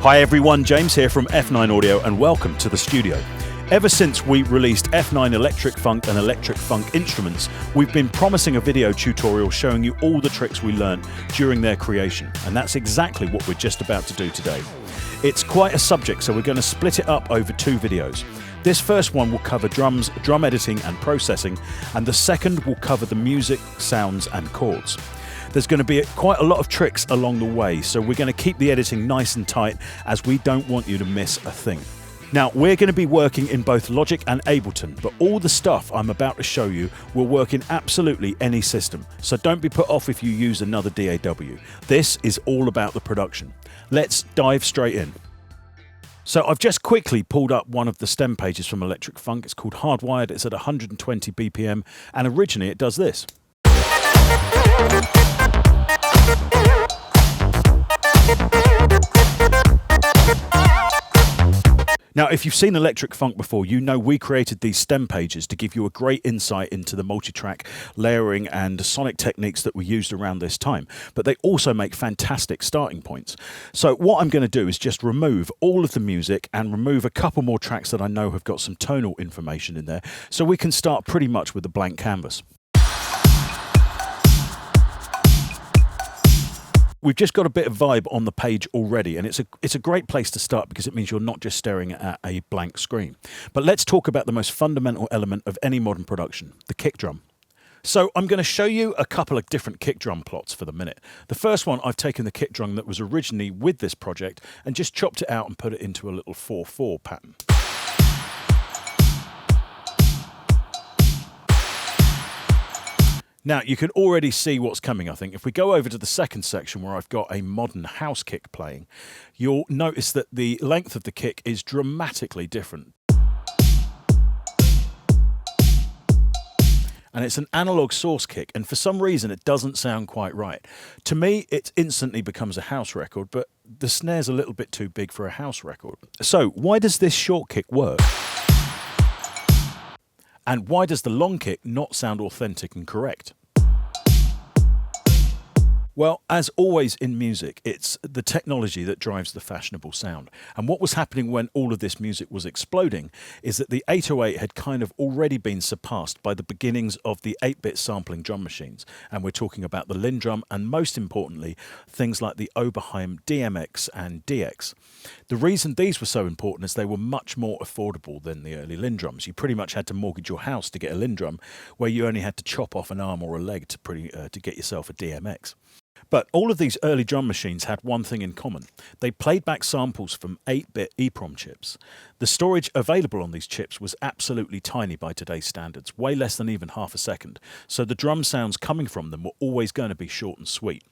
Hi everyone, James here from F9 Audio and welcome to the studio. Ever since we released F9 Electric Funk and Electric Funk instruments, we've been promising a video tutorial showing you all the tricks we learned during their creation, and that's exactly what we're just about to do today. It's quite a subject, so we're going to split it up over two videos. This first one will cover drums, drum editing and processing, and the second will cover the music, sounds and chords. There's going to be quite a lot of tricks along the way, so we're going to keep the editing nice and tight as we don't want you to miss a thing. Now, we're going to be working in both Logic and Ableton, but all the stuff I'm about to show you will work in absolutely any system, so don't be put off if you use another DAW. This is all about the production. Let's dive straight in. So I've just quickly pulled up one of the stem pages from Electric Funk. It's called Hardwired, it's at 120 BPM, and originally it does this. Now, if you've seen Electric Funk before, you know we created these stem pages to give you a great insight into the multi-track layering and sonic techniques that we used around this time. But they also make fantastic starting points. So what I'm going to do is just remove all of the music and remove a couple more tracks that I know have got some tonal information in there, so we can start pretty much with a blank canvas. We've just got a bit of vibe on the page already, and it's a great place to start because it means you're not just staring at a blank screen. But let's talk about the most fundamental element of any modern production, the kick drum. So I'm going to show you a couple of different kick drum plots for the minute. The first one, I've taken the kick drum that was originally with this project and just chopped it out and put it into a little 4/4 pattern. Now, you can already see what's coming, I think. If we go over to the second section where I've got a modern house kick playing, you'll notice that the length of the kick is dramatically different. And it's an analog source kick, and for some reason it doesn't sound quite right. To me, it instantly becomes a house record, but the snare's a little bit too big for a house record. So, why does this short kick work? And why does the long kick not sound authentic and correct? Well, as always in music, it's the technology that drives the fashionable sound. And what was happening when all of this music was exploding is that the 808 had kind of already been surpassed by the beginnings of the 8-bit sampling drum machines. And we're talking about the Lindrum and, most importantly, things like the Oberheim DMX and DX. The reason these were so important is they were much more affordable than the early Lindrums. You pretty much had to mortgage your house to get a Lindrum, where you only had to chop off an arm or a leg to get yourself a DMX. But all of these early drum machines had one thing in common. They played back samples from 8-bit EEPROM chips. The storage available on these chips was absolutely tiny by today's standards, way less than even half a second, so the drum sounds coming from them were always going to be short and sweet.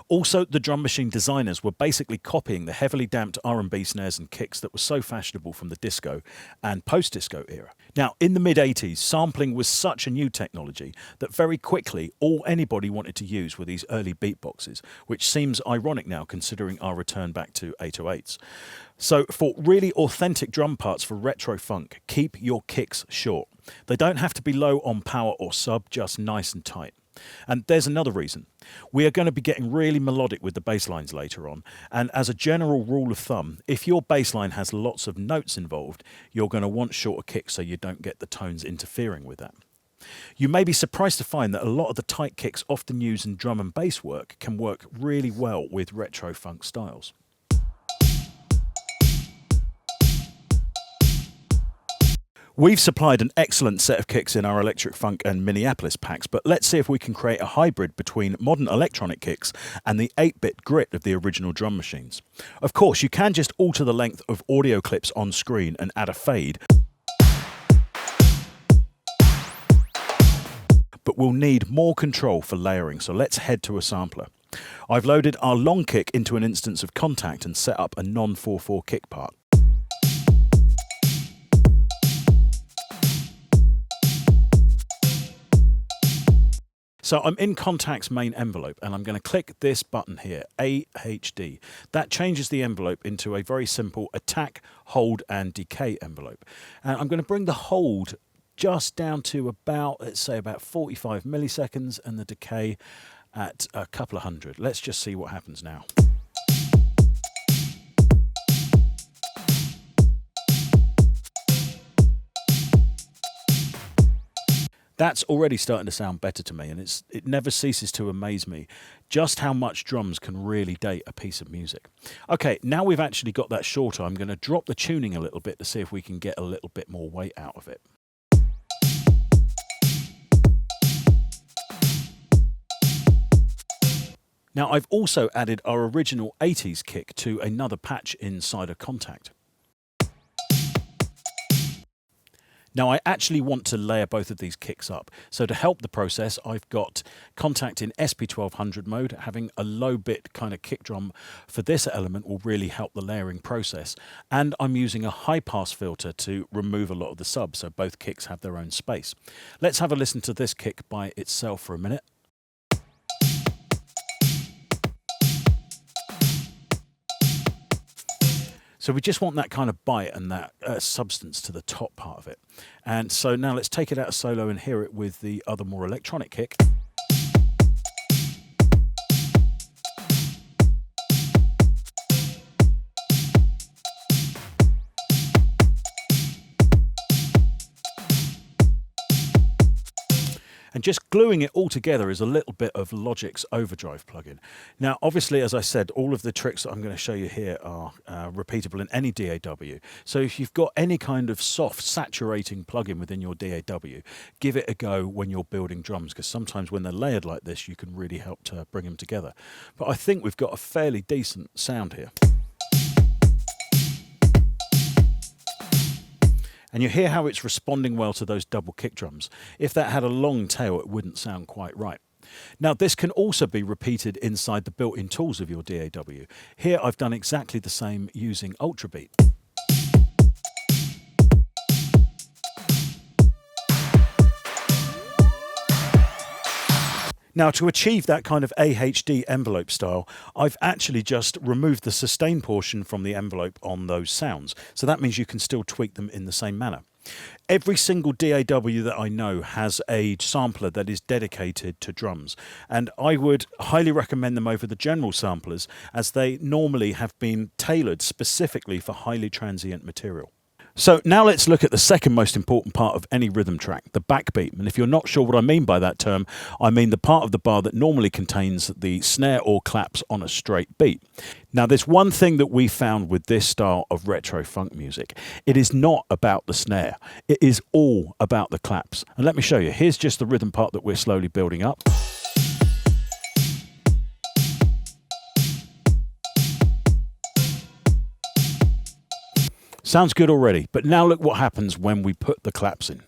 Also, the drum machine designers were basically copying the heavily damped R&B snares and kicks that were so fashionable from the disco and post-disco era. Now, in the mid-80s, sampling was such a new technology that very quickly all anybody wanted to use were these early beatboxes, which seems ironic now considering our return back to 808s. So for really authentic drum parts for retro funk, keep your kicks short. They don't have to be low on power or sub, just nice and tight. And there's another reason. We are going to be getting really melodic with the bass lines later on, and as a general rule of thumb, if your bass line has lots of notes involved, you're going to want shorter kicks so you don't get the tones interfering with that. You may be surprised to find that a lot of the tight kicks often used in drum and bass work can work really well with retro funk styles. We've supplied an excellent set of kicks in our Electric Funk and Minneapolis packs, but let's see if we can create a hybrid between modern electronic kicks and the 8-bit grit of the original drum machines. Of course, you can just alter the length of audio clips on screen and add a fade, but we'll need more control for layering, so let's head to a sampler. I've loaded our long kick into an instance of Kontakt and set up a non-4/4 kick part. So I'm in Kontakt's main envelope and I'm going to click this button here, AHD. That changes the envelope into a very simple attack, hold and decay envelope. And I'm going to bring the hold just down to about, let's say about 45 milliseconds and the decay at a couple of hundred. Let's just see what happens now. That's already starting to sound better to me, and it never ceases to amaze me just how much drums can really date a piece of music. Okay, now we've actually got that shorter, I'm going to drop the tuning a little bit to see if we can get a little bit more weight out of it. Now I've also added our original 80s kick to another patch inside of Kontakt. Now I actually want to layer both of these kicks up. So to help the process, I've got Kontakt in SP1200 mode. Having a low bit kind of kick drum for this element will really help the layering process. And I'm using a high pass filter to remove a lot of the sub, so both kicks have their own space. Let's have a listen to this kick by itself for a minute. So we just want that kind of bite and that substance to the top part of it. And so now let's take it out of solo and hear it with the other more electronic kick. And just gluing it all together is a little bit of Logic's Overdrive plugin. Now, obviously, as I said, all of the tricks that I'm going to show you here are repeatable in any DAW. So if you've got any kind of soft, saturating plugin within your DAW, give it a go when you're building drums, because sometimes when they're layered like this, you can really help to bring them together. But I think we've got a fairly decent sound here. And you hear how it's responding well to those double kick drums. If that had a long tail, it wouldn't sound quite right. Now, this can also be repeated inside the built-in tools of your DAW. Here, I've done exactly the same using Ultrabeat. Now, to achieve that kind of AHD envelope style, I've actually just removed the sustain portion from the envelope on those sounds. So that means you can still tweak them in the same manner. Every single DAW that I know has a sampler that is dedicated to drums, and I would highly recommend them over the general samplers, as they normally have been tailored specifically for highly transient material. So now let's look at the second most important part of any rhythm track, the backbeat. And if you're not sure what I mean by that term, I mean the part of the bar that normally contains the snare or claps on a straight beat. Now, there's one thing that we found with this style of retro funk music. It is not about the snare. It is all about the claps. And let me show you. Here's just the rhythm part that we're slowly building up. Sounds good already, but now look what happens when we put the claps in.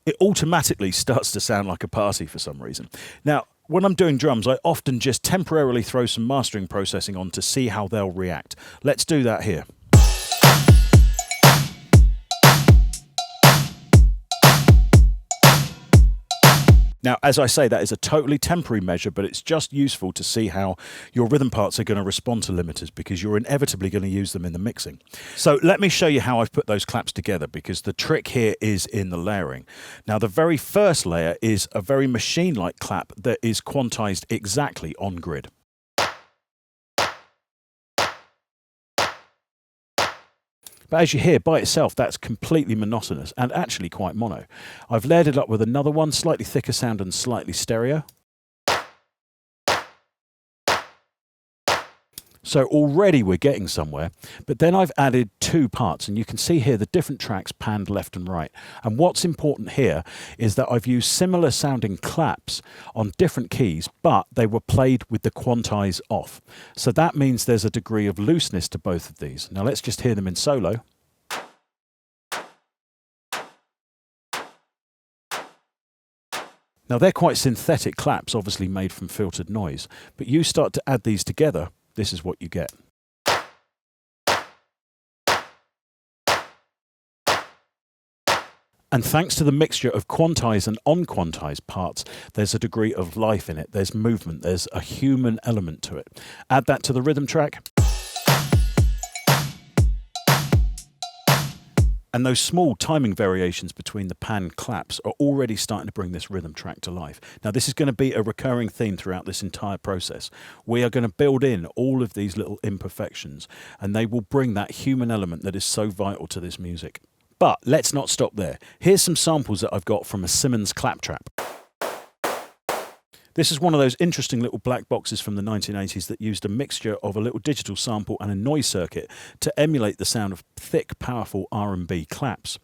It automatically starts to sound like a party for some reason. Now, when I'm doing drums, I often just temporarily throw some mastering processing on to see how they'll react. Let's do that here. Now, as I say, that is a totally temporary measure, but it's just useful to see how your rhythm parts are going to respond to limiters, because you're inevitably going to use them in the mixing. So let me show you how I've put those claps together, because the trick here is in the layering. Now, the very first layer is a very machine-like clap that is quantized exactly on grid. But as you hear, by itself, that's completely monotonous and actually quite mono. I've layered it up with another one, slightly thicker sound and slightly stereo. So already we're getting somewhere, but then I've added two parts, and you can see here the different tracks panned left and right. And what's important here is that I've used similar sounding claps on different keys, but they were played with the quantize off. So that means there's a degree of looseness to both of these. Now let's just hear them in solo. Now they're quite synthetic claps, obviously made from filtered noise, but you start to add these together, this is what you get. And thanks to the mixture of quantized and unquantized parts, there's a degree of life in it, there's movement, there's a human element to it. Add that to the rhythm track. And those small timing variations between the pan claps are already starting to bring this rhythm track to life. Now, this is going to be a recurring theme throughout this entire process. We are going to build in all of these little imperfections, and they will bring that human element that is so vital to this music. But let's not stop there. Here's some samples that I've got from a Simmons claptrap. This is one of those interesting little black boxes from the 1980s that used a mixture of a little digital sample and a noise circuit to emulate the sound of thick, powerful R&B claps.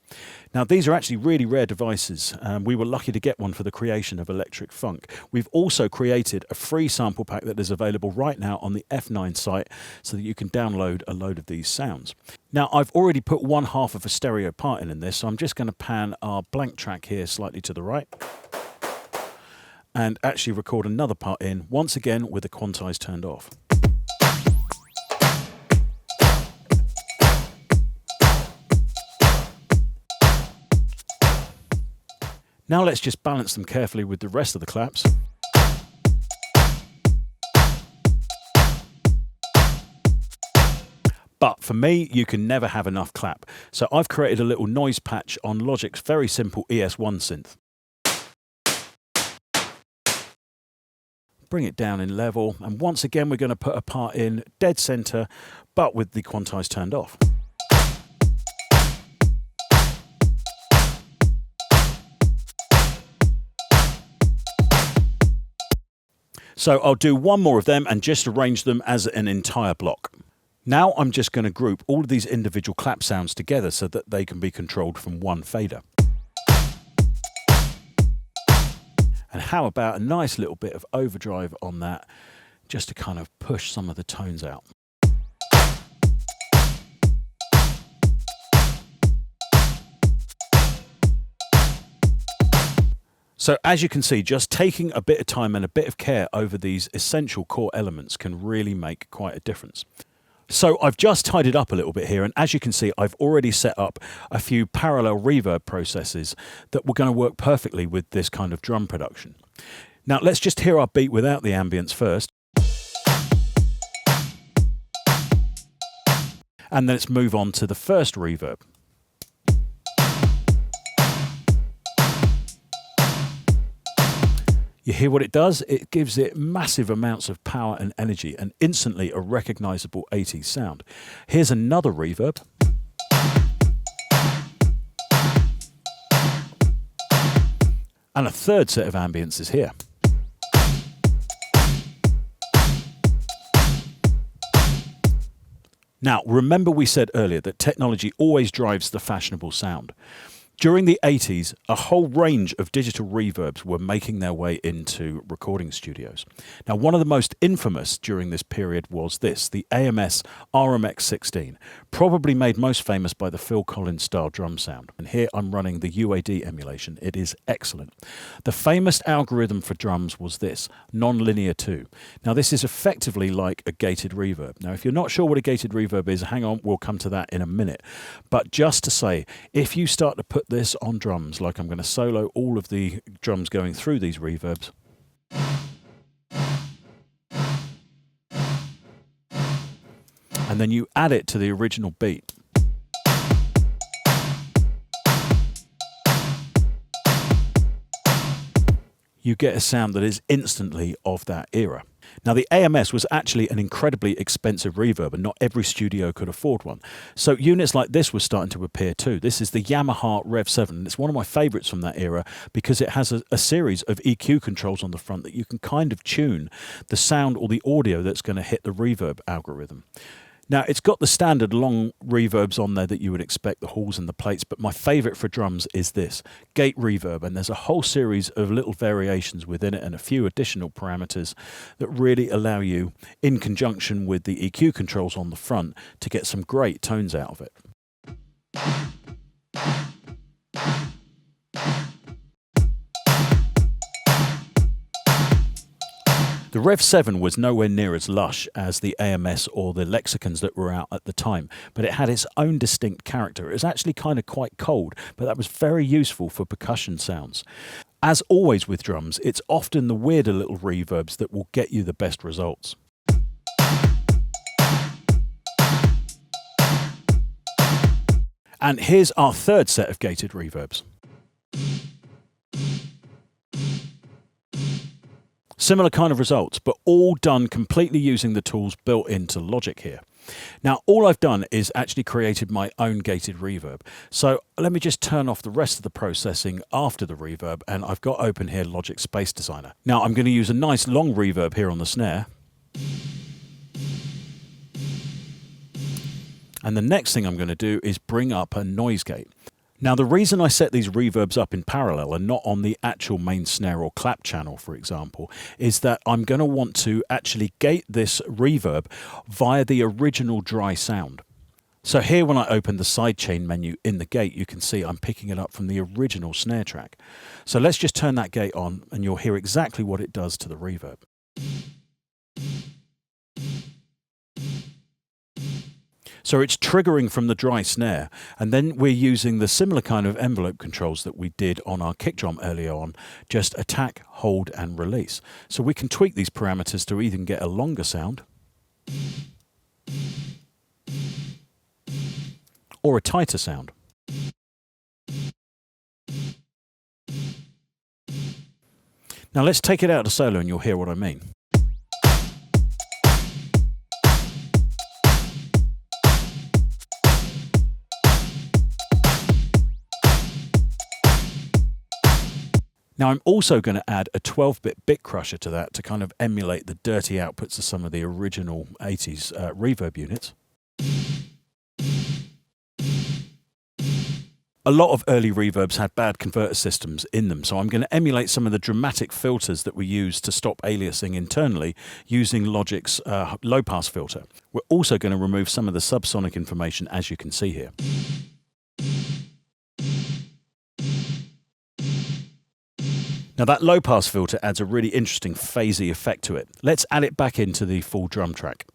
Now, these are actually really rare devices. We were lucky to get one for the creation of Electric Funk. We've also created a free sample pack that is available right now on the F9 site so that you can download a load of these sounds. Now, I've already put one half of a stereo part in this, so I'm just going to pan our blank track here slightly to the right and actually record another part in, once again with the quantize turned off. Now let's just balance them carefully with the rest of the claps. But for me, you can never have enough clap. So I've created a little noise patch on Logic's very simple ES1 synth. Bring it down in level, and once again we're going to put a part in dead center, but with the quantize turned off. So I'll do one more of them and just arrange them as an entire block. Now I'm just going to group all of these individual clap sounds together so that they can be controlled from one fader. And how about a nice little bit of overdrive on that, just to kind of push some of the tones out. So as you can see, just taking a bit of time and a bit of care over these essential core elements can really make quite a difference. So I've just tidied up a little bit here, and as you can see, I've already set up a few parallel reverb processes that were going to work perfectly with this kind of drum production. Now let's just hear our beat without the ambience first. And then let's move on to the first reverb. You hear what it does? It gives it massive amounts of power and energy and instantly a recognizable 80s sound. Here's another reverb. And a third set of ambiences here. Now, remember we said earlier that technology always drives the fashionable sound. During the 80s, a whole range of digital reverbs were making their way into recording studios. Now, one of the most infamous during this period was this, the AMS RMX16, probably made most famous by the Phil Collins style drum sound. And here I'm running the UAD emulation. It is excellent. The famous algorithm for drums was this, nonlinear 2. Now, this is effectively like a gated reverb. Now, if you're not sure what a gated reverb is, hang on, we'll come to that in a minute. But just to say, if you start to put this on drums, like I'm going to solo all of the drums going through these reverbs. And then you add it to the original beat. You get a sound that is instantly of that era. Now, the AMS was actually an incredibly expensive reverb, and not every studio could afford one. So units like this were starting to appear too. This is the Yamaha Rev 7, and it's one of my favourites from that era because it has a series of EQ controls on the front that you can kind of tune the sound or the audio that's going to hit the reverb algorithm. Now, it's got the standard long reverbs on there that you would expect, the halls and the plates, but my favourite for drums is this, gate reverb, and there's a whole series of little variations within it and a few additional parameters that really allow you, in conjunction with the EQ controls on the front, to get some great tones out of it. The Rev 7 was nowhere near as lush as the AMS or the Lexicons that were out at the time, but it had its own distinct character. It was actually kind of quite cold, but that was very useful for percussion sounds. As always with drums, it's often the weirder little reverbs that will get you the best results. And here's our third set of gated reverbs. Similar kind of results, but all done completely using the tools built into Logic here. Now, all I've done is actually created my own gated reverb. So let me just turn off the rest of the processing after the reverb, and I've got open here Logic Space Designer. Now, I'm going to use a nice long reverb here on the snare. And the next thing I'm going to do is bring up a noise gate. Now, the reason I set these reverbs up in parallel and not on the actual main snare or clap channel, for example, is that I'm going to want to actually gate this reverb via the original dry sound. So here, when I open the sidechain menu in the gate, you can see I'm picking it up from the original snare track. So let's just turn that gate on and you'll hear exactly what it does to the reverb. So it's triggering from the dry snare, and then we're using the similar kind of envelope controls that we did on our kick drum earlier on, just attack, hold and release. So we can tweak these parameters to even get a longer sound or a tighter sound. Now let's take it out to solo and you'll hear what I mean. Now I'm also going to add a 12-bit bit crusher to that to kind of emulate the dirty outputs of some of the original 80s reverb units. A lot of early reverbs had bad converter systems in them, so I'm going to emulate some of the dramatic filters that we use to stop aliasing internally using Logic's low-pass filter. We're also going to remove some of the subsonic information, as you can see here. Now that low-pass filter adds a really interesting phasey effect to it. Let's add it back into the full drum track.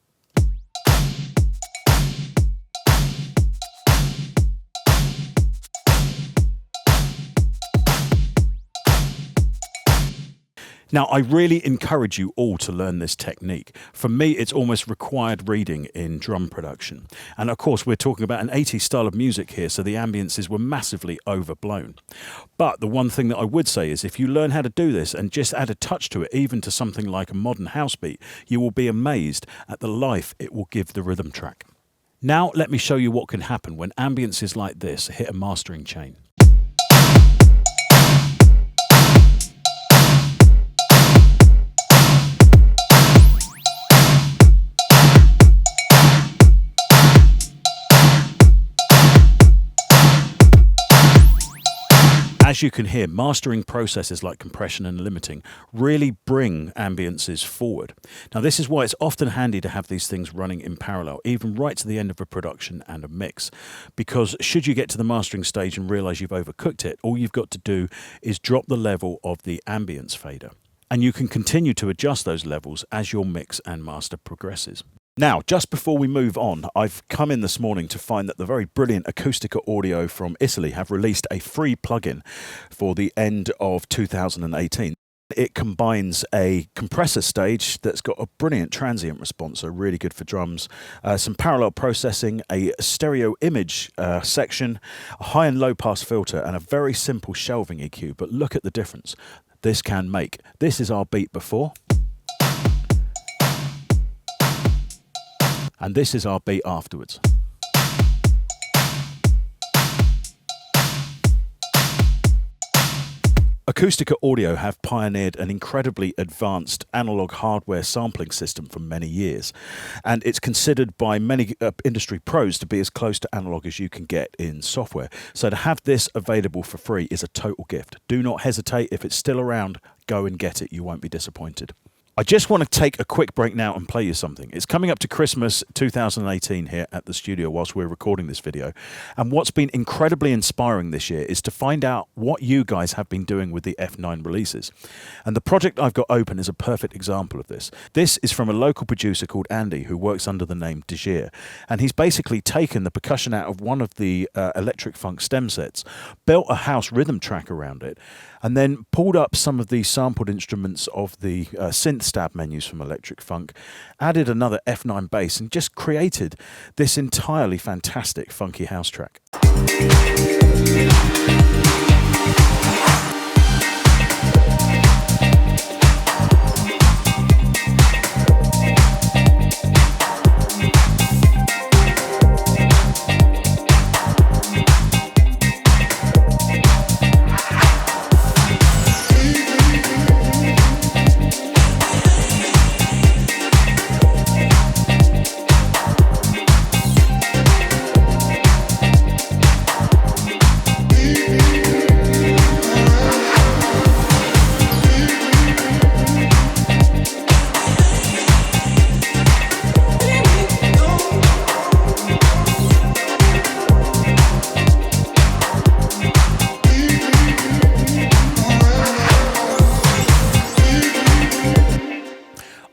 Now, I really encourage you all to learn this technique. For me, it's almost required reading in drum production. And of course, we're talking about an 80s style of music here, so the ambiences were massively overblown. But the one thing that I would say is if you learn how to do this and just add a touch to it, even to something like a modern house beat, you will be amazed at the life it will give the rhythm track. Now, let me show you what can happen when ambiences like this hit a mastering chain. As you can hear, mastering processes like compression and limiting really bring ambiences forward. Now, this is why it's often handy to have these things running in parallel, even right to the end of a production and a mix. Because should you get to the mastering stage and realize you've overcooked it, all you've got to do is drop the level of the ambience fader. And you can continue to adjust those levels as your mix and master progresses. Now, just before we move on, I've come in this morning to find that the very brilliant Acoustica Audio from Italy have released a free plugin for the end of 2018. It combines a compressor stage that's got a brilliant transient response, so really good for drums, some parallel processing, a stereo image section, a high and low pass filter, and a very simple shelving EQ. But look at the difference this can make. This is our beat before. And this is our beat afterwards. Acoustica Audio have pioneered an incredibly advanced analog hardware sampling system for many years, and it's considered by many industry pros to be as close to analog as you can get in software. So to have this available for free is a total gift. Do not hesitate. If it's still around, go and get it. You won't be disappointed. I just want to take a quick break now and play you something. It's coming up to Christmas 2018 here at the studio whilst we're recording this video. And what's been incredibly inspiring this year is to find out what you guys have been doing with the F9 releases. And the project I've got open is a perfect example of this. This is from a local producer called Andy who works under the name Degir. And he's basically taken the percussion out of one of the electric funk stem sets, built a house rhythm track around it, and then pulled up some of the sampled instruments of the synth stab menus from Electric Funk, added another F9 bass, and just created this entirely fantastic funky house track.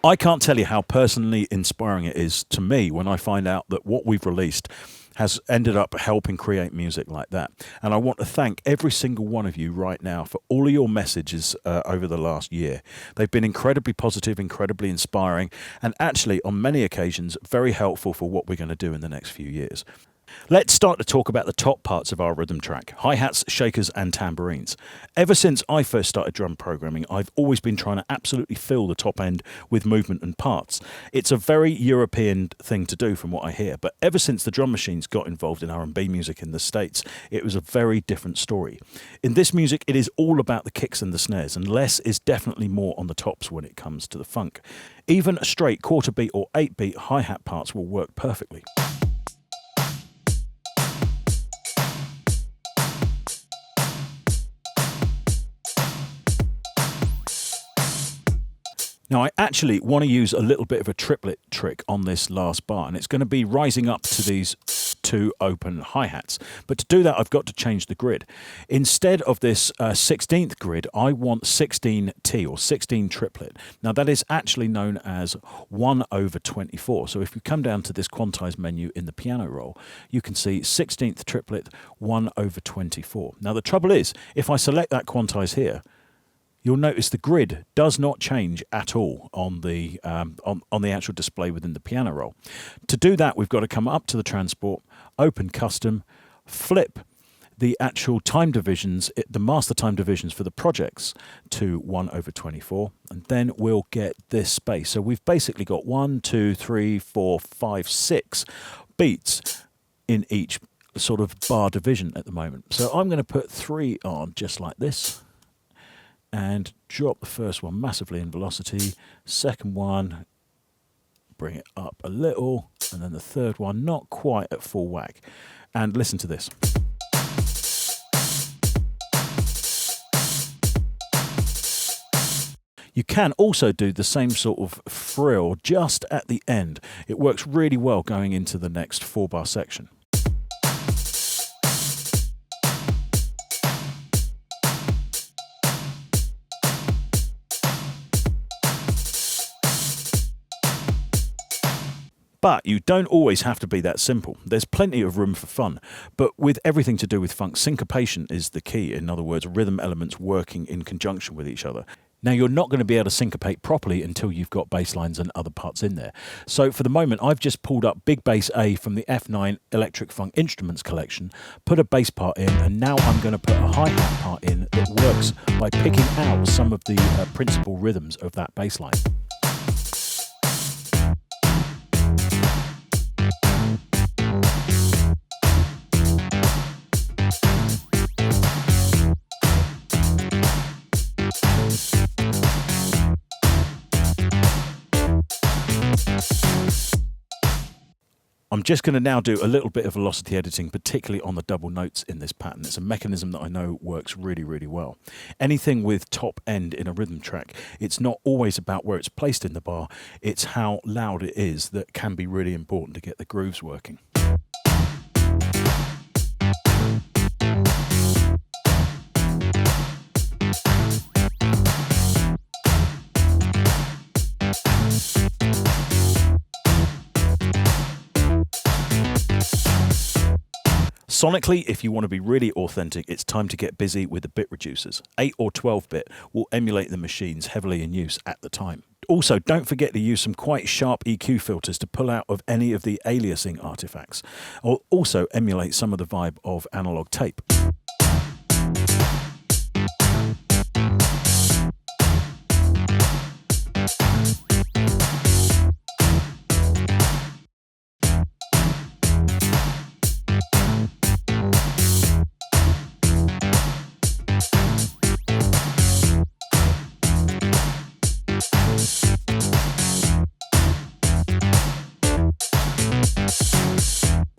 I can't tell you how personally inspiring it is to me when I find out that what we've released has ended up helping create music like that. And I want to thank every single one of you right now for all of your messages over the last year. They've been incredibly positive, incredibly inspiring, and actually on many occasions very helpful for what we're going to do in the next few years. Let's start to talk about the top parts of our rhythm track: hi-hats, shakers and tambourines. Ever since I first started drum programming, I've always been trying to absolutely fill the top end with movement and parts. It's a very European thing to do from what I hear, but ever since the drum machines got involved in R&B music in the States, it was a very different story. In this music, it is all about the kicks and the snares, and less is definitely more on the tops when it comes to the funk. Even a straight quarter beat or 8-beat hi-hat parts will work perfectly. Now, I actually want to use a little bit of a triplet trick on this last bar, and it's going to be rising up to these two open hi-hats. But to do that, I've got to change the grid. Instead of this 16th grid, I want 16T or 16 triplet. Now, that is actually known as 1/24. So if you come down to this quantize menu in the piano roll, you can see 16th triplet 1/24. Now, the trouble is, if I select that quantize here, you'll notice the grid does not change at all on the actual display within the piano roll. To do that, we've got to come up to the transport, open custom, flip the actual time divisions, the master time divisions for the projects to 1/24, and then we'll get this space. So we've basically got 1, 2, 3, 4, 5, 6 beats in each sort of bar division at the moment. So I'm going to put 3 on just like this, and drop the first one massively in velocity, second one, bring it up a little, and then the third one not quite at full whack. And listen to this. You can also do the same sort of frill just at the end. It works really well going into the next 4-bar section. But you don't always have to be that simple. There's plenty of room for fun. But with everything to do with funk, syncopation is the key. In other words, rhythm elements working in conjunction with each other. Now, you're not going to be able to syncopate properly until you've got bass lines and other parts in there. So for the moment, I've just pulled up Big Bass A from the F9 Electric Funk Instruments collection, put a bass part in, and now I'm going to put a hi-hat part in that works by picking out some of the principal rhythms of that bass line. I'm just going to now do a little bit of velocity editing, particularly on the double notes in this pattern. It's a mechanism that I know works really, really well. Anything with top end in a rhythm track, it's not always about where it's placed in the bar, it's how loud it is that can be really important to get the grooves working. Sonically, if you want to be really authentic, it's time to get busy with the bit reducers. 8 or 12-bit will emulate the machines heavily in use at the time. Also, don't forget to use some quite sharp EQ filters to pull out of any of the aliasing artifacts, or also emulate some of the vibe of analog tape.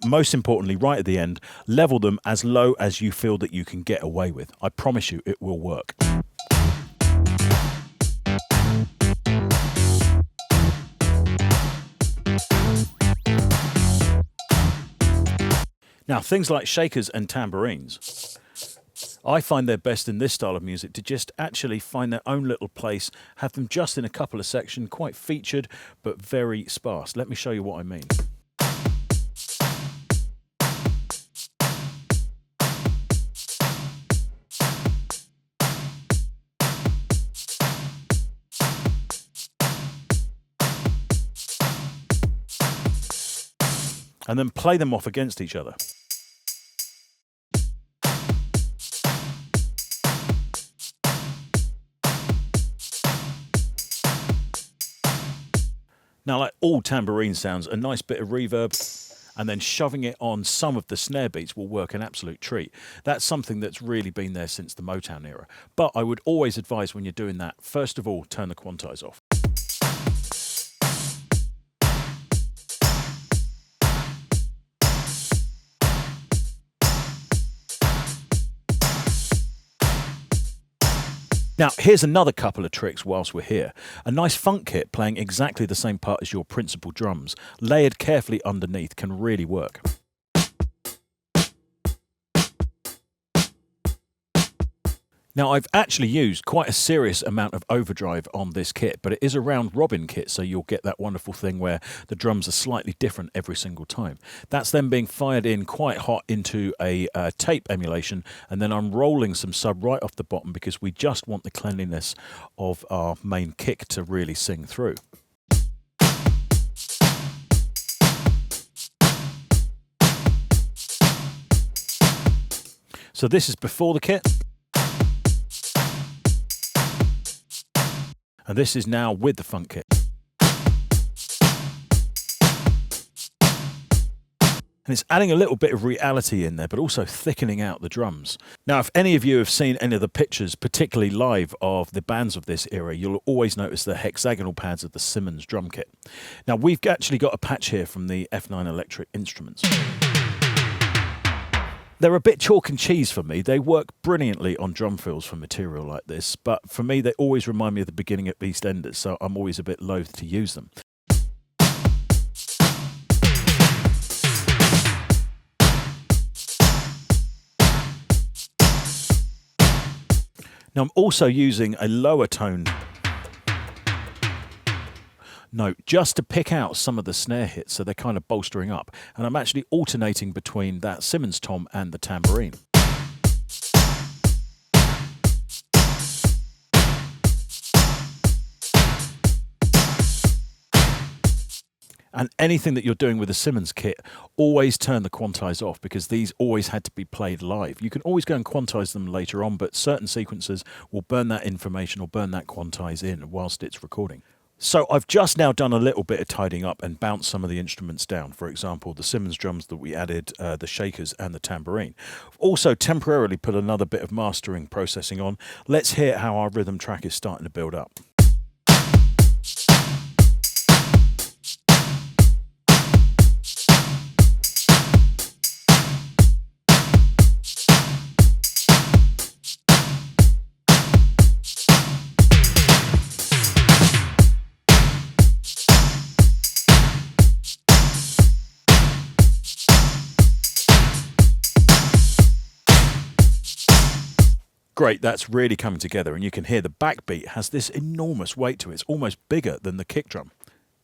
Most importantly, right at the end, level them as low as you feel that you can get away with. I promise you it will work. Now, things like shakers and tambourines, I find they're best in this style of music to just actually find their own little place, have them just in a couple of sections, quite featured, but very sparse. Let me show you what I mean. And then play them off against each other. Now, like all tambourine sounds, a nice bit of reverb and then shoving it on some of the snare beats will work an absolute treat. That's something that's really been there since the Motown era. But I would always advise when you're doing that, first of all, turn the quantize off. Now, here's another couple of tricks whilst we're here. A nice funk kit playing exactly the same part as your principal drums, layered carefully underneath, can really work. Now, I've actually used quite a serious amount of overdrive on this kit, but it is a round robin kit, so you'll get that wonderful thing where the drums are slightly different every single time. That's then being fired in quite hot into a tape emulation, and then I'm rolling some sub right off the bottom because we just want the cleanliness of our main kick to really sing through. So this is before the kit. And this is now with the funk kit. And it's adding a little bit of reality in there, but also thickening out the drums. Now, if any of you have seen any of the pictures, particularly live, of the bands of this era, you'll always notice the hexagonal pads of the Simmons drum kit. Now, we've actually got a patch here from the F9 Electric Instruments. They're a bit chalk and cheese for me. They work brilliantly on drum fills for material like this, but for me they always remind me of the beginning of EastEnders, so I'm always a bit loath to use them. Now I'm also using a lower tone note just to pick out some of the snare hits, so they're kind of bolstering up, and I'm actually alternating between that Simmons tom and the tambourine. And anything that you're doing with a Simmons kit, always turn the quantize off, because these always had to be played live. You can always go and quantize them later on, but certain sequences will burn that information or burn that quantize in whilst it's recording. So I've just now done a little bit of tidying up and bounced some of the instruments down. For example, the Simmons drums that we added, the shakers and the tambourine. Also temporarily put another bit of mastering processing on. Let's hear how our rhythm track is starting to build up. Great, that's really coming together, and you can hear the backbeat has this enormous weight to it. It's almost bigger than the kick drum.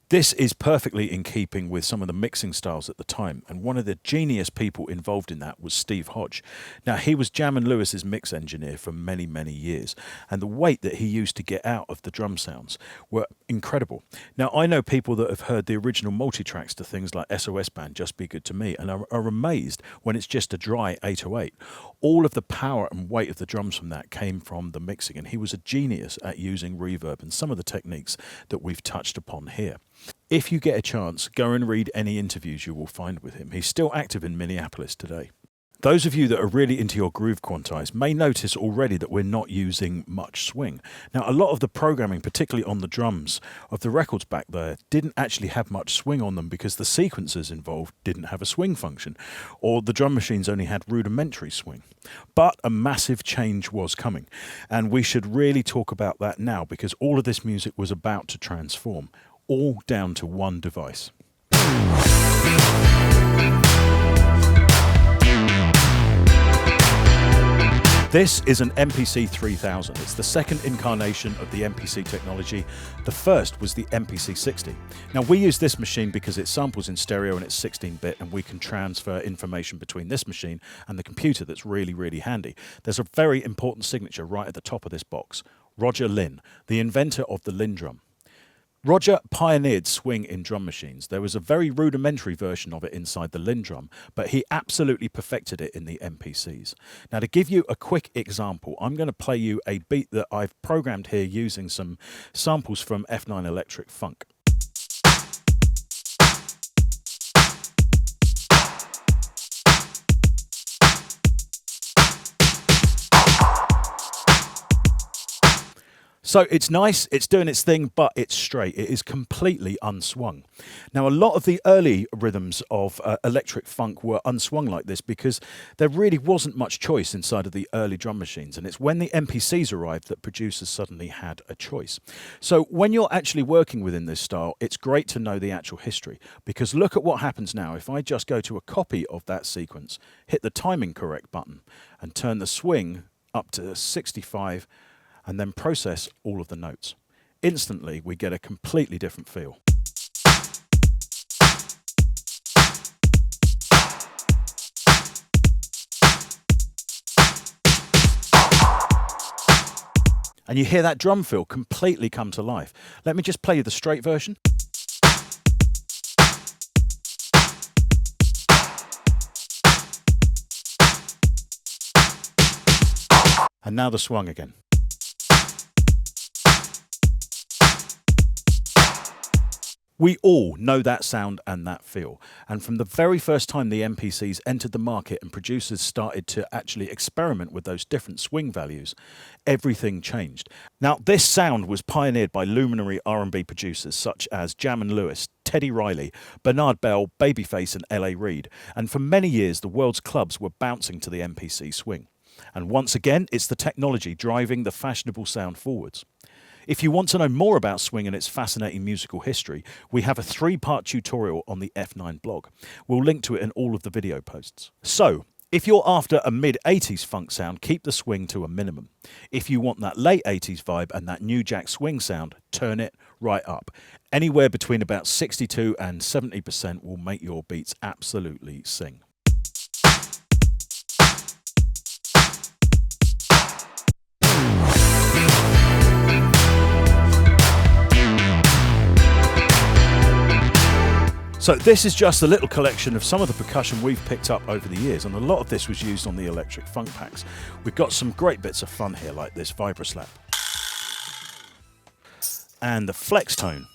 This is perfectly in keeping with some of the mixing styles at the time, and one of the genius people involved in that was Steve Hodge. Now, he was Jam & Lewis's mix engineer for many, many years, and the weight that he used to get out of the drum sounds were incredible. Now, I know people that have heard the original multi-tracks to things like SOS Band, Just Be Good to Me, and are amazed when it's just a dry 808. All of the power and weight of the drums from that came from the mixing, and he was a genius at using reverb and some of the techniques that we've touched upon here. If you get a chance, go and read any interviews you will find with him. He's still active in Minneapolis today. Those of you that are really into your groove quantize may notice already that we're not using much swing. Now, a lot of the programming, particularly on the drums of the records back there, didn't actually have much swing on them because the sequencers involved didn't have a swing function, or the drum machines only had rudimentary swing. But a massive change was coming, and we should really talk about that now because all of this music was about to transform, all down to one device. This is an MPC 3000. It's the second incarnation of the MPC technology. The first was the MPC 60. Now, we use this machine because it samples in stereo and it's 16-bit, and we can transfer information between this machine and the computer that's really, really handy. There's a very important signature right at the top of this box. Roger Linn, the inventor of the Linn drum. Roger pioneered swing in drum machines. There was a very rudimentary version of it inside the Linn drum, but he absolutely perfected it in the MPCs. Now, to give you a quick example, I'm going to play you a beat that I've programmed here using some samples from F9 Electric Funk. So it's nice, it's doing its thing, but it's straight. It is completely unswung. Now, a lot of the early rhythms of electric funk were unswung like this because there really wasn't much choice inside of the early drum machines. And it's when the MPCs arrived that producers suddenly had a choice. So when you're actually working within this style, it's great to know the actual history, because look at what happens now. If I just go to a copy of that sequence, hit the timing correct button and turn the swing up to 65, and then process all of the notes. Instantly, we get a completely different feel. And you hear that drum fill completely come to life. Let me just play you the straight version. And now the swung again. We all know that sound and that feel. And from the very first time the MPCs entered the market and producers started to actually experiment with those different swing values, everything changed. Now, this sound was pioneered by luminary R&B producers such as Jam & Lewis, Teddy Riley, Bernard Bell, Babyface and L.A. Reid. And for many years, the world's clubs were bouncing to the MPC swing. And once again, it's the technology driving the fashionable sound forwards. If you want to know more about swing and its fascinating musical history, we have a 3-part tutorial on the F9 blog. We'll link to it in all of the video posts. So, if you're after a mid-80s funk sound, keep the swing to a minimum. If you want that late 80s vibe and that new jack swing sound, turn it right up. Anywhere between about 62 and 70% will make your beats absolutely sing. So this is just a little collection of some of the percussion we've picked up over the years, and a lot of this was used on the electric funk packs. We've got some great bits of fun here, like this vibroslap and the flex tone.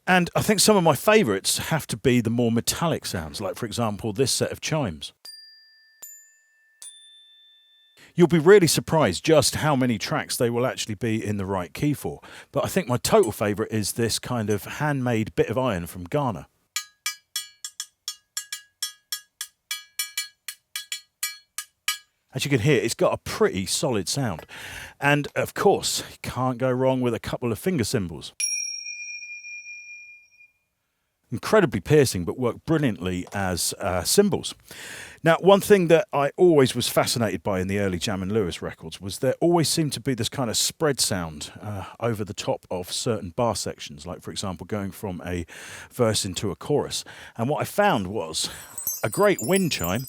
And I think some of my favourites have to be the more metallic sounds, like for example this set of chimes. You'll be really surprised just how many tracks they will actually be in the right key for. But I think my total favourite is this kind of handmade bit of iron from Ghana. As you can hear, it's got a pretty solid sound. And of course, you can't go wrong with a couple of finger cymbals. incredibly piercing, but work brilliantly as cymbals. Now, one thing that I always was fascinated by in the early Jam and Lewis records was there always seemed to be this kind of spread sound over the top of certain bar sections, like, for example, going from a verse into a chorus. And what I found was a great wind chime,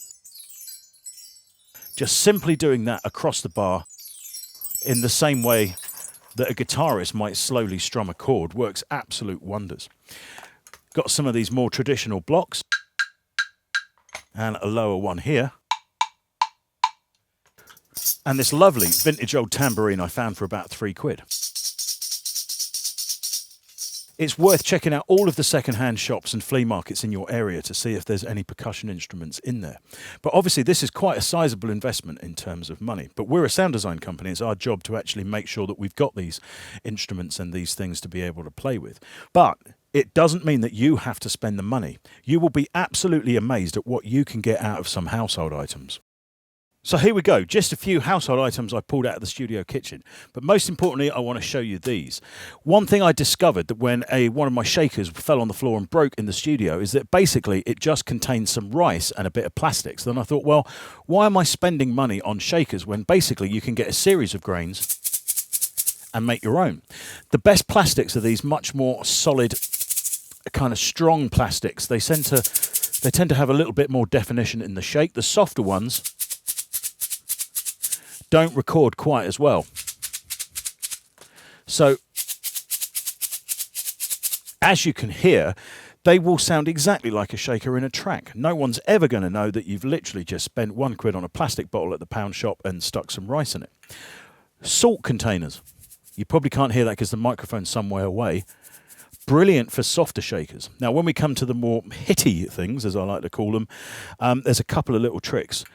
just simply doing that across the bar in the same way that a guitarist might slowly strum a chord, works absolute wonders. Got some of these more traditional blocks and a lower one here. And this lovely vintage old tambourine I found for about £3. It's worth checking out all of the second-hand shops and flea markets in your area to see if there's any percussion instruments in there. But obviously this is quite a sizable investment in terms of money. But we're a sound design company. It's our job to actually make sure that we've got these instruments and these things to be able to play with. But it doesn't mean that you have to spend the money. You will be absolutely amazed at what you can get out of some household items. So here we go, just a few household items I pulled out of the studio kitchen. But most importantly, I want to show you these. One thing I discovered that when one of my shakers fell on the floor and broke in the studio is that basically it just contained some rice and a bit of plastics. Then I thought, well, why am I spending money on shakers when basically you can get a series of grains and make your own? The best plastics are these much more solid, kind of strong plastics. They tend to have a little bit more definition in the shake. The softer ones don't record quite as well. So, as you can hear, they will sound exactly like a shaker in a track. No one's ever going to know that you've literally just spent £1 on a plastic bottle at the pound shop and stuck some rice in it. Salt containers. You probably can't hear that because the microphone's some way away. Brilliant for softer shakers. Now, when we come to the more hitty things, as I like to call them, there's a couple of little tricks.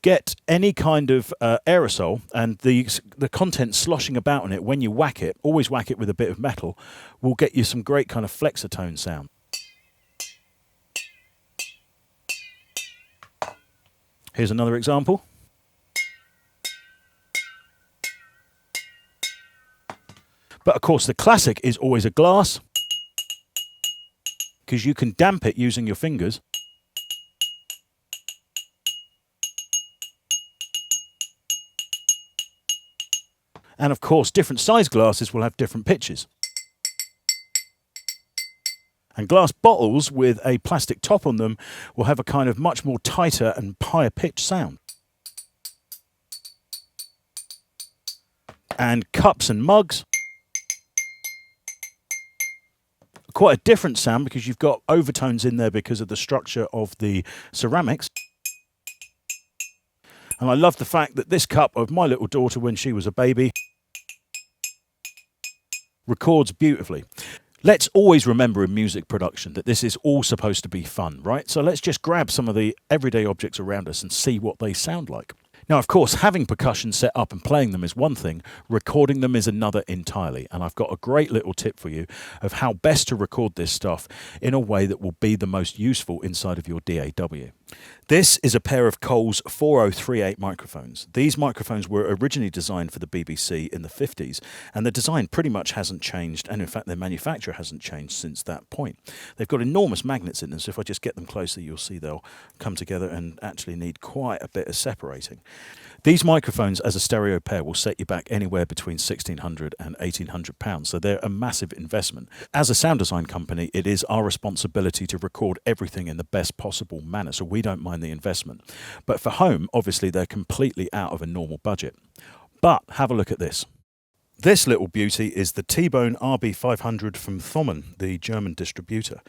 Get any kind of aerosol and the content sloshing about in it when you whack it, always whack it with a bit of metal, will get you some great kind of flexotone sound. Here's another example. But of course the classic is always a glass, because you can damp it using your fingers. And of course, different size glasses will have different pitches. And glass bottles with a plastic top on them will have a kind of much more tighter and higher pitch sound. And cups and mugs, quite a different sound because you've got overtones in there because of the structure of the ceramics. And I love the fact that this cup of my little daughter when she was a baby records beautifully. Let's always remember in music production that this is all supposed to be fun, right? So let's just grab some of the everyday objects around us and see what they sound like. Now, of course, having percussion set up and playing them is one thing, recording them is another entirely. And I've got a great little tip for you of how best to record this stuff in a way that will be the most useful inside of your DAW. This is a pair of Coles 4038 microphones. These microphones were originally designed for the BBC in the 50s, and the design pretty much hasn't changed, and in fact their manufacturer hasn't changed since that point. They've got enormous magnets in them, so if I just get them closer you'll see they'll come together and actually need quite a bit of separating. These microphones as a stereo pair will set you back anywhere between £1,600 and £1,800, so they're a massive investment. As a sound design company, it is our responsibility to record everything in the best possible manner, so we don't mind the investment. But for home, obviously, they're completely out of a normal budget. But have a look at this. This little beauty is the T-Bone RB500 from Thomann, the German distributor.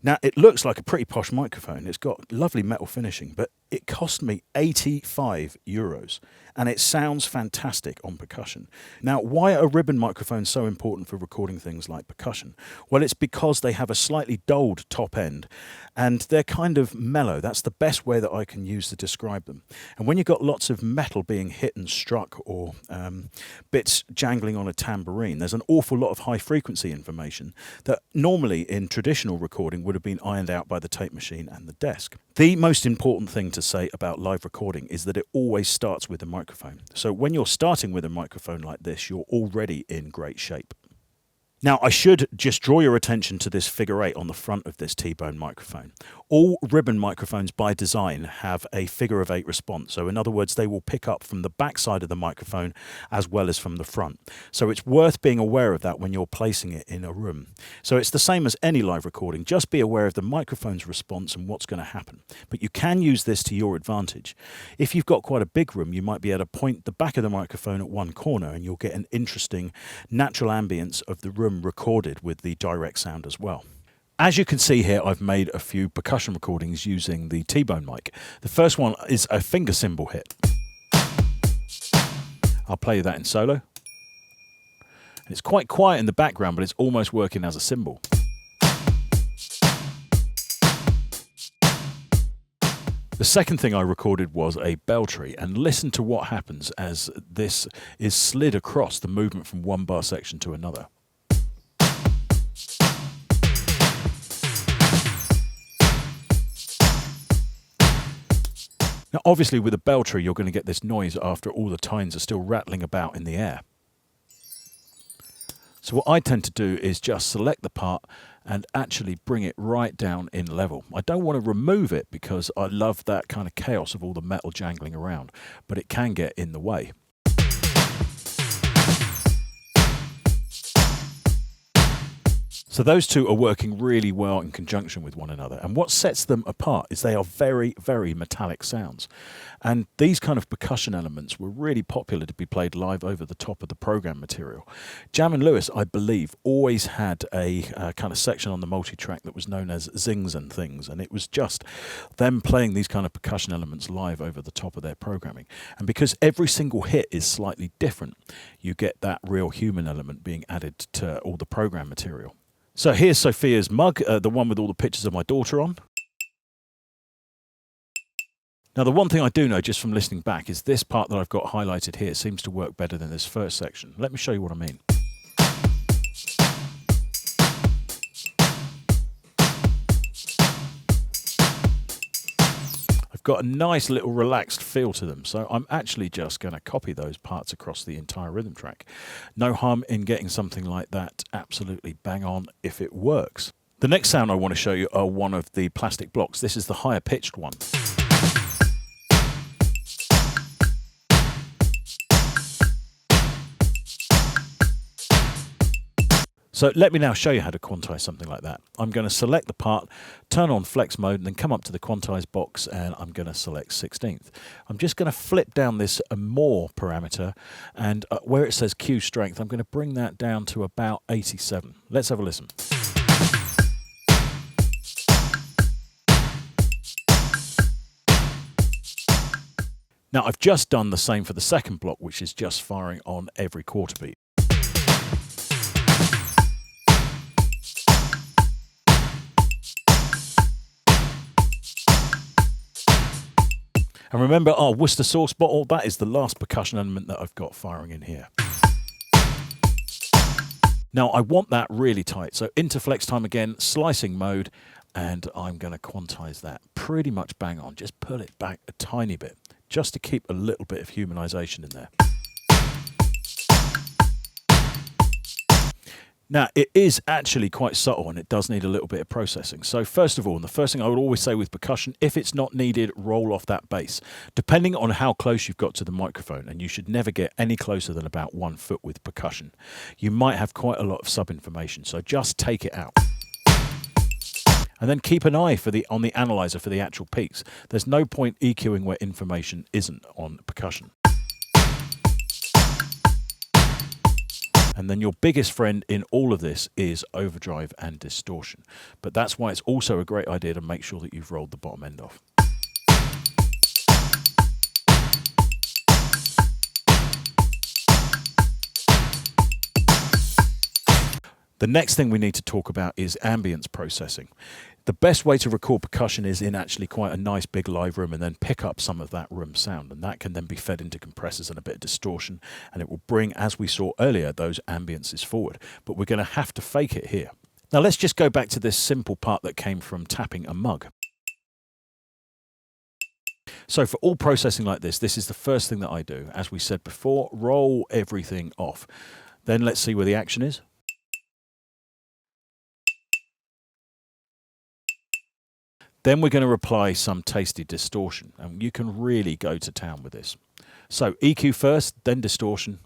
Now, it looks like a pretty posh microphone. It's got lovely metal finishing, but it cost me €85, and it sounds fantastic on percussion. Now, why are ribbon microphones so important for recording things like percussion? Well, it's because they have a slightly dulled top end, and they're kind of mellow. That's the best way that I can use to describe them. And when you've got lots of metal being hit and struck, or bits jangling on a tambourine, there's an awful lot of high frequency information that normally in traditional recording would have been ironed out by the tape machine and the desk. The most important thing to say about live recording is that it always starts with a microphone. So when you're starting with a microphone like this, you're already in great shape. Now, I should just draw your attention to this figure 8 on the front of this T-Bone microphone. All ribbon microphones by design have a figure of 8 response. So in other words, they will pick up from the back side of the microphone as well as from the front. So it's worth being aware of that when you're placing it in a room. So it's the same as any live recording. Just be aware of the microphone's response and what's going to happen. But you can use this to your advantage. If you've got quite a big room, you might be able to point the back of the microphone at one corner and you'll get an interesting natural ambience of the room recorded with the direct sound as well. As you can see here, I've made a few percussion recordings using the T-Bone mic. The first one is a finger cymbal hit. I'll play that in solo. It's quite quiet in the background, but it's almost working as a cymbal. The second thing I recorded was a bell tree, and listen to what happens as this is slid across the movement from one bar section to another. Now, obviously, with a bell tree, you're going to get this noise after all the tines are still rattling about in the air. So what I tend to do is just select the part and actually bring it right down in level. I don't want to remove it because I love that kind of chaos of all the metal jangling around, but it can get in the way. So those two are working really well in conjunction with one another. And what sets them apart is they are very, very metallic sounds. And these kind of percussion elements were really popular to be played live over the top of the program material. Jam & Lewis, I believe, always had a kind of section on the multi-track that was known as Zings and Things. And it was just them playing these kind of percussion elements live over the top of their programming. And because every single hit is slightly different, you get that real human element being added to all the program material. So here's Sophia's mug, the one with all the pictures of my daughter on. Now, the one thing I do know just from listening back is this part that I've got highlighted here seems to work better than this first section. Let me show you what I mean. Got a nice little relaxed feel to them, so I'm actually just going to copy those parts across the entire rhythm track. No harm in getting something like that absolutely bang on if it works. The next sound I want to show you are one of the plastic blocks. This is the higher pitched one. So let me now show you how to quantize something like that. I'm going to select the part, turn on flex mode, and then come up to the quantize box, and I'm going to select 16th. I'm just going to flip down this more parameter, and where it says Q strength, I'm going to bring that down to about 87. Let's have a listen. Now, I've just done the same for the second block, which is just firing on every quarter beat. And remember our Worcester sauce bottle, that is the last percussion element that I've got firing in here. Now I want that really tight, so into flex time again, slicing mode, and I'm going to quantize that pretty much bang on. Just pull it back a tiny bit, just to keep a little bit of humanization in there. Now, it is actually quite subtle and it does need a little bit of processing. So first of all, and the first thing I would always say with percussion, if it's not needed, roll off that bass. Depending on how close you've got to the microphone, and you should never get any closer than about 1 foot with percussion, you might have quite a lot of sub-information, so just take it out. And then keep an eye on the analyzer for the actual peaks. There's no point EQing where information isn't on percussion. And then your biggest friend in all of this is overdrive and distortion. But that's why it's also a great idea to make sure that you've rolled the bottom end off. The next thing we need to talk about is ambience processing. The best way to record percussion is in actually quite a nice big live room and then pick up some of that room sound, and that can then be fed into compressors and a bit of distortion, and it will bring, as we saw earlier, those ambiences forward. But we're going to have to fake it here. Now let's just go back to this simple part that came from tapping a mug. So for all processing like this is the first thing that I do. As we said before, roll everything off. Then let's see where the action is. Then we're going to apply some tasty distortion, and you can really go to town with this. So EQ first, then distortion.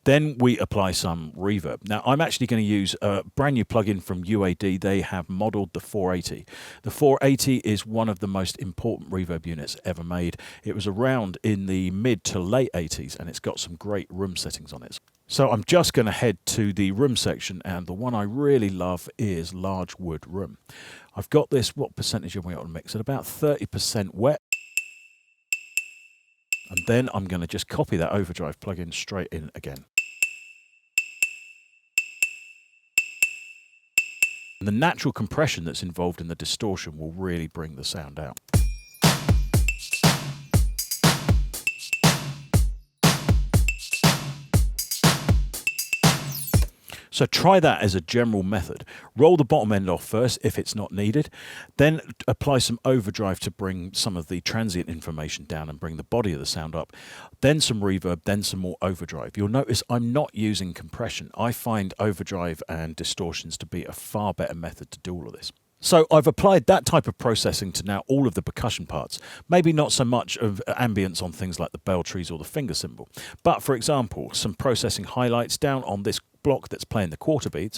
Then we apply some reverb. Now, I'm actually going to use a brand new plugin from UAD. They have modeled the 480. The 480 is one of the most important reverb units ever made. It was around in the mid to late 80s, and it's got some great room settings on it. So I'm just going to head to the room section, and the one I really love is large wood room. I've got this, what percentage have we got to mix? At about 30% wet. And then I'm going to just copy that overdrive plugin straight in again. And the natural compression that's involved in the distortion will really bring the sound out. So try that as a general method. Roll the bottom end off first if it's not needed, then apply some overdrive to bring some of the transient information down and bring the body of the sound up, then some reverb, then some more overdrive. You'll notice I'm not using compression. I find overdrive and distortions to be a far better method to do all of this. So I've applied that type of processing to now all of the percussion parts. Maybe not so much of ambience on things like the bell trees or the finger cymbal, but for example, some processing highlights down on this block that's playing the quarter beats.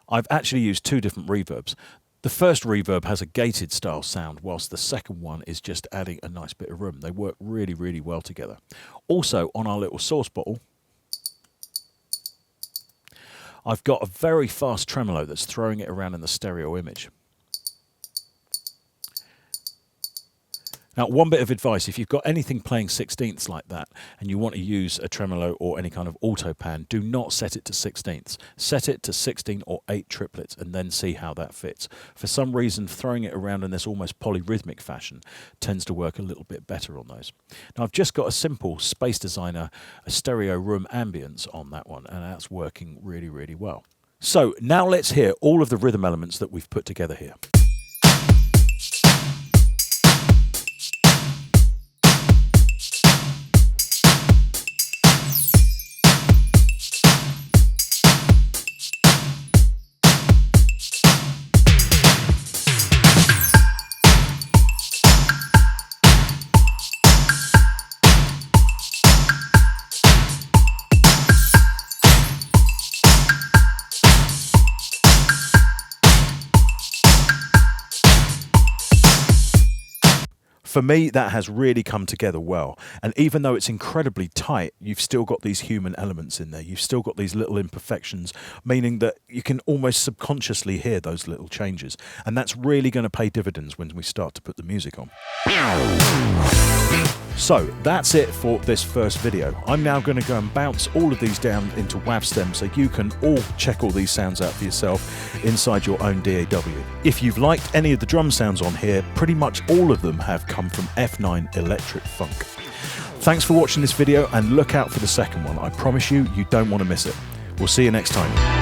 I've actually used two different reverbs. The first reverb has a gated style sound, whilst the second one is just adding a nice bit of room. They work really, really well together. Also, on our little source bottle, I've got a very fast tremolo that's throwing it around in the stereo image. Now, one bit of advice, if you've got anything playing 16ths like that and you want to use a tremolo or any kind of auto pan, do not set it to 16ths. Set it to 16 or 8 triplets and then see how that fits. For some reason, throwing it around in this almost polyrhythmic fashion tends to work a little bit better on those. Now, I've just got a simple Space Designer, a stereo room ambience on that one, and that's working really, really well. So now let's hear all of the rhythm elements that we've put together here. For me, that has really come together well. And even though it's incredibly tight, you've still got these human elements in there. You've still got these little imperfections, meaning that you can almost subconsciously hear those little changes. And that's really going to pay dividends when we start to put the music on. So that's it for this first video. I'm now going to go and bounce all of these down into Wavstem so you can all check all these sounds out for yourself inside your own DAW. If you've liked any of the drum sounds on here, pretty much all of them have come from F9 Electric Funk. Thanks for watching this video and look out for the second one. I promise you, you don't want to miss it. We'll see you next time.